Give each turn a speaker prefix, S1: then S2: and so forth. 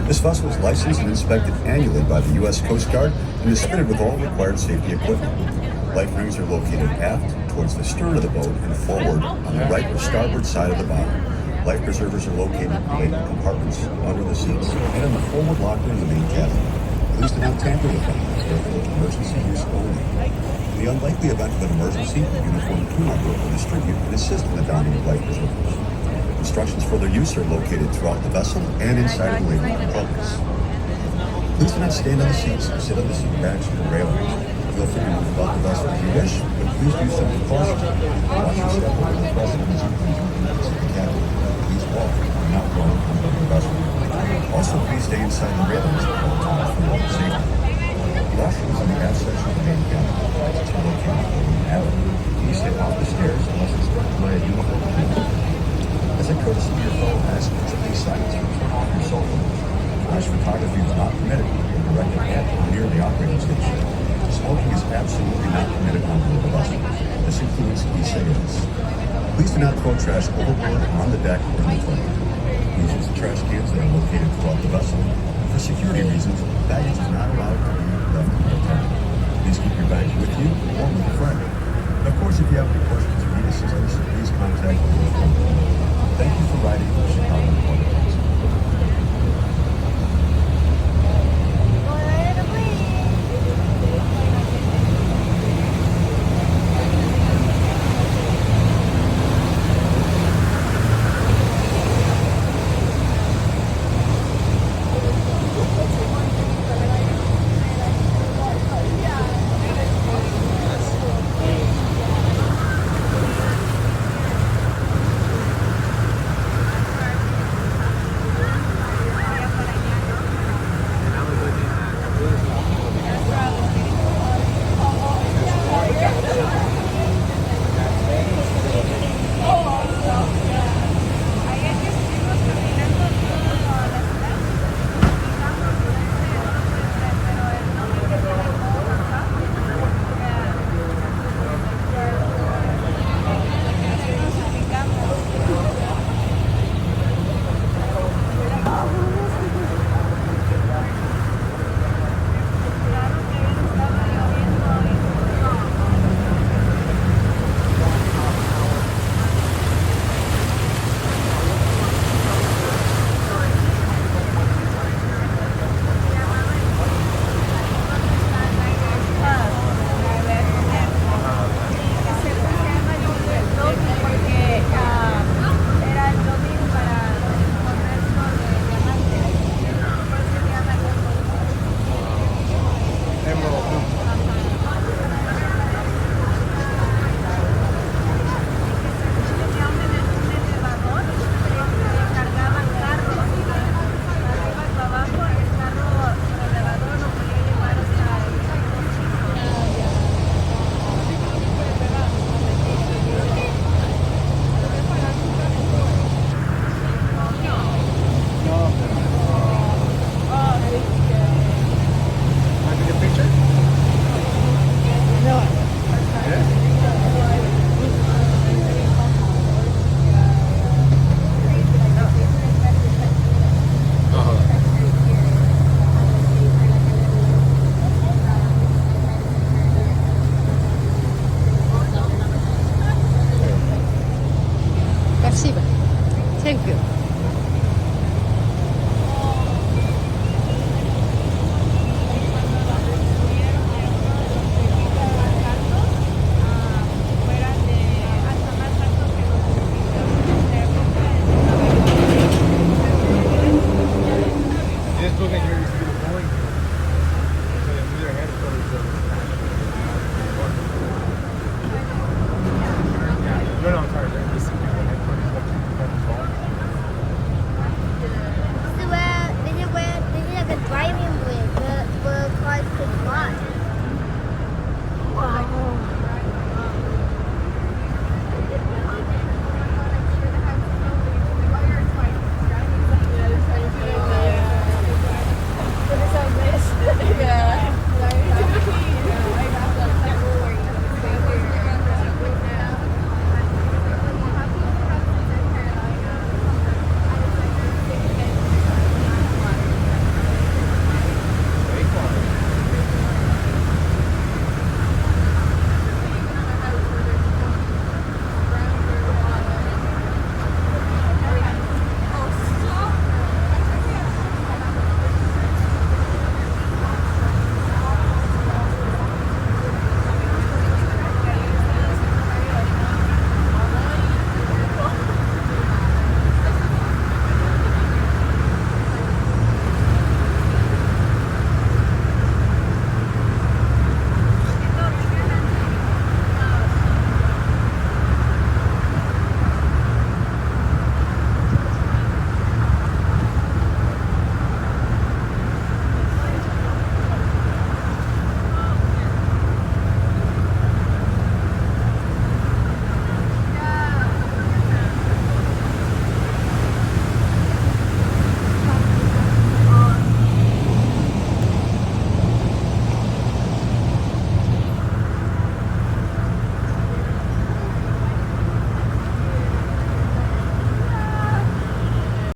S1: This vessel is licensed and inspected annually by the U.S. Coast Guard and is fitted with all required safety equipment. Life rings are located aft towards the stern of the boat and forward on the right or starboard side of the bow. Life preservers are located in vacant compartments under the seats and in the forward locker in the main cabin. Please do not tamper with them. They are for emergency use only. In the unlikely event of an emergency, a uniformed crew member will distribute and assist in the downing of life preservers. Instructions for their use are located throughout the vessel and inside of the labor compartments. Please do not stand on the seats or sit on the seat backs or railings. Feel free to move about the vessel if you wish, but please do so with caution. Watch your step over the precedents and the cabin. Please walk, do not run on the vessel. Also, please stay inside the railings for more safety. The washrooms in the aft section of the main cabin are located in the alley. Please stay off the stairs unless instructed by a uniformed crew. As a courtesy to your fellow passengers, please silence or turn off your cell phones. Flash photography is not permitted when directed at or near the operating station. Smoking is absolutely not permitted on board the vessel. This includes e-cigarettes. Please do not throw trash overboard, on the deck, or in the toilet. Please use the trash cans that are located throughout the vessel. For security reasons, baggage is not allowed to be left in the tent. Please keep your bags with you or with a friend. And of course, if you have any questions or need assistance, please contact the Thank you for riding the Chicago Port.